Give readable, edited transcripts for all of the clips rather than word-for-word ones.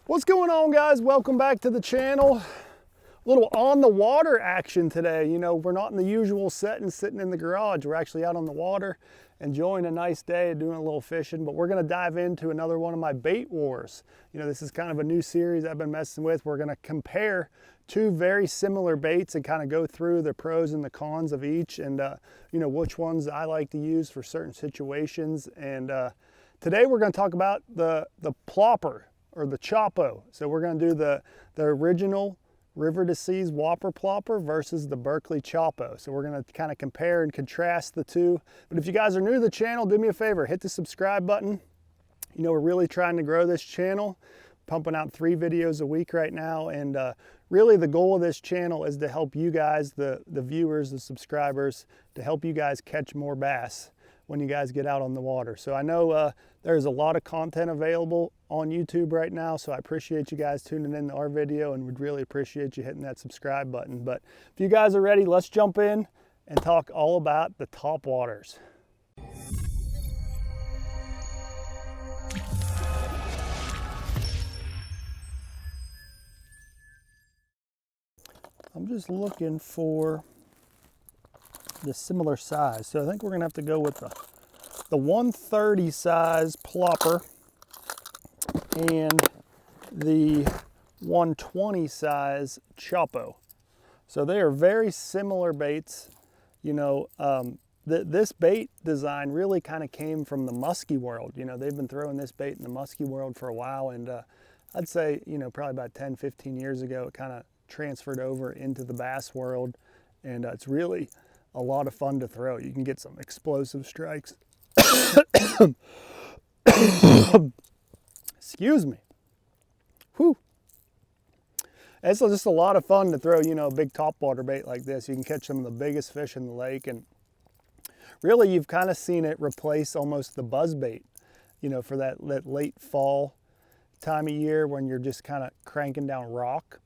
What's going on, guys? Welcome back to the channel. A little on the water action today. You know, we're not in the usual setting sitting in the garage. We're actually out on the water enjoying a nice day, doing a little fishing, but we're gonna dive into another one of my bait wars. You know, this is kind of a new series I've been messing with. We're gonna compare two very similar baits and kind of go through the pros and the cons of each, and you know, which ones I like to use for certain situations. And today we're gonna talk about the plopper or the CHOPPO. So we're gonna do the original River to Seas Whopper plopper versus the Berkeley CHOPPO. So we're gonna kind of compare and contrast the two. But if you guys are new to the channel, do me a favor, hit the subscribe button. You know, we're really trying to grow this channel, pumping out 3 videos a week right now. And really the goal of this channel is to help you guys, the viewers, the subscribers, to help you guys catch more bass when you guys get out on the water. So I know there's a lot of content available on YouTube right now, so I appreciate you guys tuning in to our video and would really appreciate you hitting that subscribe button. But if you guys are ready, let's jump in and talk all about the Topwaters. I'm just looking for the similar size. So I think we're gonna have to go with the 130 size plopper and the 120 size CHOPPO. So they are very similar baits. You know, this bait design really kind of came from the muskie world. You know, they've been throwing this bait in the muskie world for a while, and I'd say, you know, probably about 10-15 years ago it kind of transferred over into the bass world, and it's really a lot of fun to throw. You can get some explosive strikes. Excuse me. Whew. It's just a lot of fun to throw, you know, a big topwater bait like this. You can catch some of the biggest fish in the lake, and really you've kind of seen it replace almost the buzz bait, you know, for that late fall time of year when you're just kind of cranking down rock.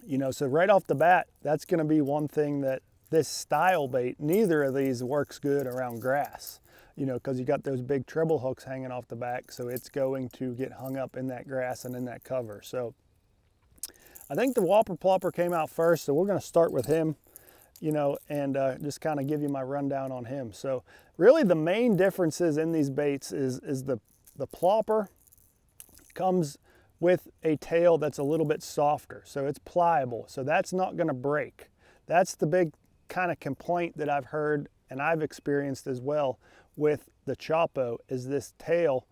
You know, so right off the bat, that's going to be one thing that this style bait, neither of these works good around grass, you know, because you got those big treble hooks hanging off the back, so it's going to get hung up in that grass and in that cover. So I think the Whopper plopper came out first, so we're going to start with him, you know, and just kind of give you my rundown on him. So really the main differences in these baits is the plopper comes with a tail that's a little bit softer, so it's pliable, so that's not going to break. That's the big kind of complaint that I've heard and I've experienced as well with the CHOPPO, is this tail,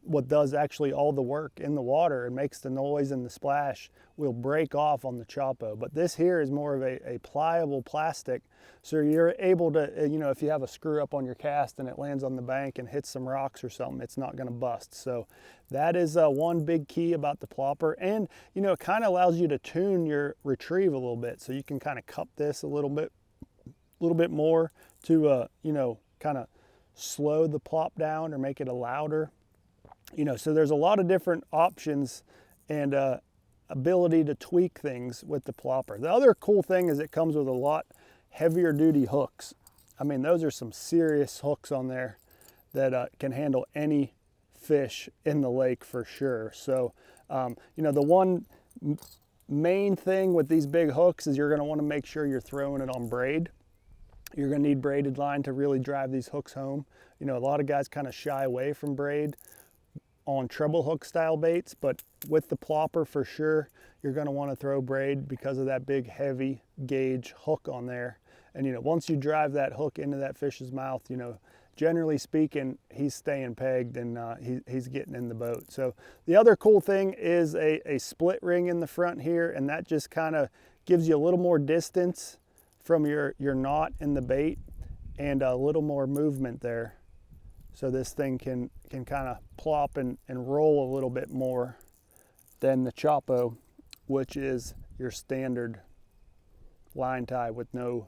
what does actually all the work in the water and makes the noise and the splash, will break off on the CHOPPO. But this here is more of a pliable plastic, so you're able to, you know, if you have a screw up on your cast and it lands on the bank and hits some rocks or something, it's not going to bust. So that is one big key about the plopper. And you know, it kind of allows you to tune your retrieve a little bit, so you can kind of cup this a little bit more to you know, kind of slow the plop down or make it a louder. You know, so there's a lot of different options and ability to tweak things with the plopper. The other cool thing is it comes with a lot heavier duty hooks. I mean, those are some serious hooks on there that can handle any fish in the lake for sure. So, you know, the one main thing with these big hooks is you're going to want to make sure you're throwing it on braid. You're going to need braided line to really drive these hooks home. You know, a lot of guys kind of shy away from braid on treble hook style baits, but with the plopper for sure you're going to want to throw braid because of that big heavy gauge hook on there. And you know, once you drive that hook into that fish's mouth, you know, generally speaking, he's staying pegged and he's getting in the boat. So the other cool thing is a split ring in the front here, and that just kind of gives you a little more distance from your knot in the bait and a little more movement there. So this thing can kind of plop and roll a little bit more than the CHOPPO, which is your standard line tie with no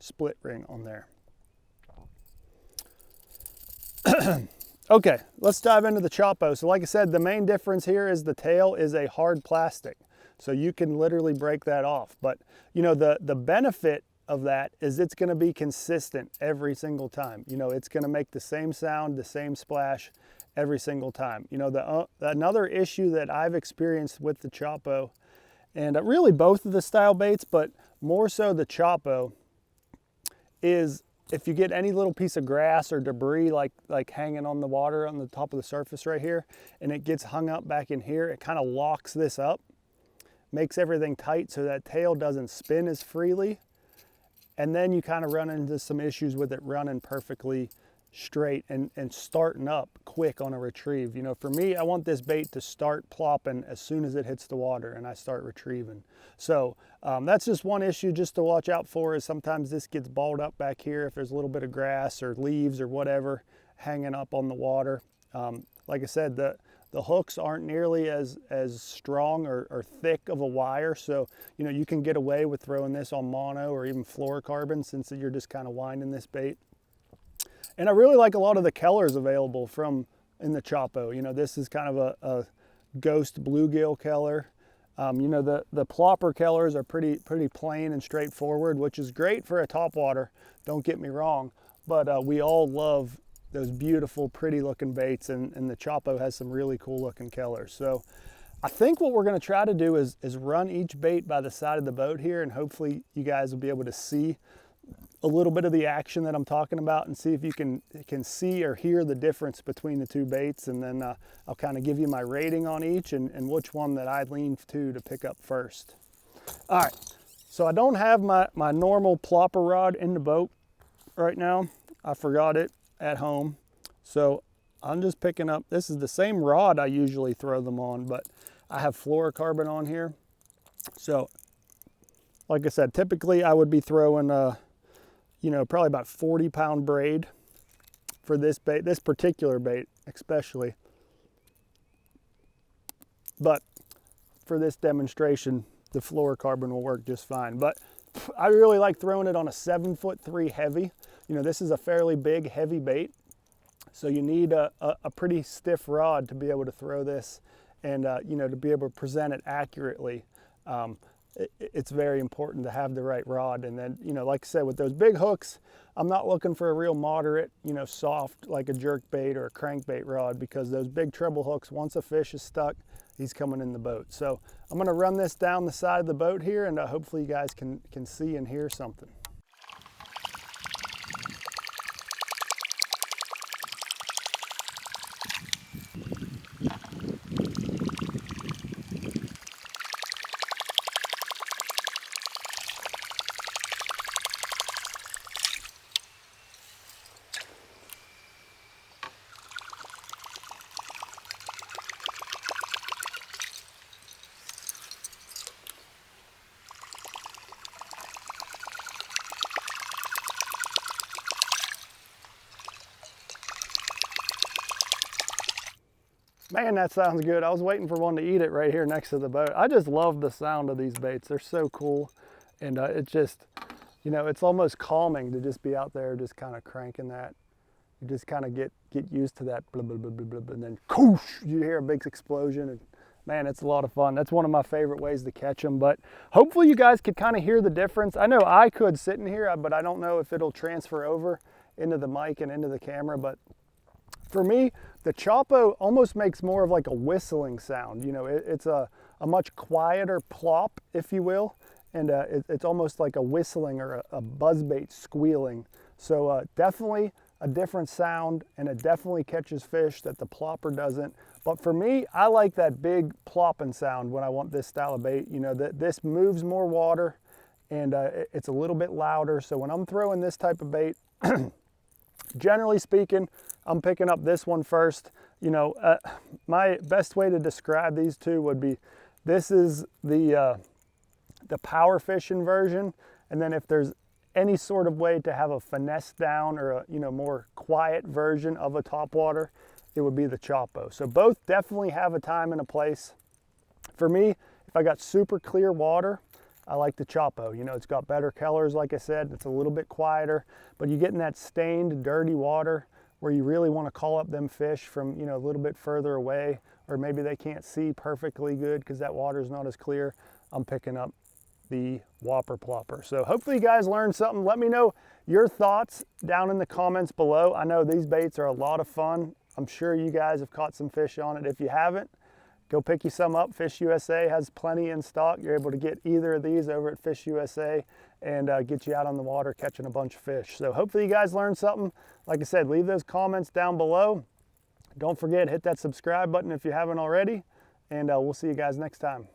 split ring on there. Okay, let's dive into the CHOPPO. So like I said, the main difference here is the tail is a hard plastic. So you can literally break that off. But you know, the benefit of that is it's going to be consistent every single time. You know, it's going to make the same sound, the same splash every single time. You know, another issue that I've experienced with the CHOPPO, and really both of the style baits, but more so the CHOPPO, is if you get any little piece of grass or debris like hanging on the water on the top of the surface right here, and it gets hung up back in here, it kind of locks this up, makes everything tight so that tail doesn't spin as freely. And then you kind of run into some issues with it running perfectly straight and starting up quick on a retrieve. You know, for me, I want this bait to start plopping as soon as it hits the water and I start retrieving. So that's just one issue just to watch out for, is sometimes this gets balled up back here if there's a little bit of grass or leaves or whatever hanging up on the water. Like I said, the hooks aren't nearly as strong or thick of a wire, so you know, you can get away with throwing this on mono or even fluorocarbon, since you're just kind of winding this bait. And I really like a lot of the colors available in the CHOPPO. You know, this is kind of a ghost bluegill color. You know, the plopper colors are pretty plain and straightforward, which is great for a topwater, don't get me wrong, but we all love those beautiful, pretty looking baits, and the CHOPPO has some really cool looking colors. So I think what we're gonna try to do is run each bait by the side of the boat here, and hopefully you guys will be able to see a little bit of the action that I'm talking about, and see if you can see or hear the difference between the two baits. And then I'll kind of give you my rating on each and which one that I lean to pick up first. All right, so I don't have my normal plopper rod in the boat right now. I forgot it at home, so I'm just picking up, this is the same rod I usually throw them on, but I have fluorocarbon on here. So like I said, typically I would be throwing you know, probably about 40-pound braid for this bait, this particular bait especially, but for this demonstration the fluorocarbon will work just fine. But I really like throwing it on a 7'3" heavy. You know, this is a fairly big, heavy bait, so you need a pretty stiff rod to be able to throw this, and you know, to be able to present it accurately. It's very important to have the right rod. And then, you know, like I said, with those big hooks, I'm not looking for a real moderate, you know, soft like a jerk bait or a crankbait rod, because those big treble hooks, once a fish is stuck, he's coming in the boat. So I'm going to run this down the side of the boat here, and hopefully you guys can see and hear something. Man, that sounds good. I was waiting for one to eat it right here next to the boat. I just love the sound of these baits. They're so cool. And it just, you know, it's almost calming to just be out there just kind of cranking that. You just kind of get used to that, blah, blah, blah, blah, blah, and then whoosh, you hear a big explosion. And man, it's a lot of fun. That's one of my favorite ways to catch them. But hopefully you guys could kind of hear the difference. I know I could sitting here, but I don't know if it'll transfer over into the mic and into the camera. But for me, the CHOPPO almost makes more of like a whistling sound. You know, it's a much quieter plop, if you will, and it's almost like a whistling or a buzzbait squealing. So definitely a different sound, and it definitely catches fish that the plopper doesn't. But for me, I like that big plopping sound when I want this style of bait. You know, that this moves more water, and it's a little bit louder. So when I'm throwing this type of bait, generally speaking, I'm picking up this one first. You know, my best way to describe these two would be, this is the power fishing version, and then if there's any sort of way to have a finesse down or a, you know, more quiet version of a topwater, it would be the CHOPPO. So both definitely have a time and a place. For me, if I got super clear water, I like the CHOPPO. You know, it's got better colors, like I said, it's a little bit quieter, but you get in that stained, dirty water where you really want to call up them fish from, you know, a little bit further away, or maybe they can't see perfectly good because that water is not as clear. I'm picking up the Whopper plopper. So hopefully you guys learned something. Let me know your thoughts down in the comments below. I know these baits are a lot of fun. I'm sure you guys have caught some fish on it. If you haven't, go pick you some up. Fish USA has plenty in stock. You're able to get either of these over at Fish USA and get you out on the water catching a bunch of fish. So hopefully you guys learned something. Like I said, leave those comments down below. Don't forget, hit that subscribe button if you haven't already, and we'll see you guys next time.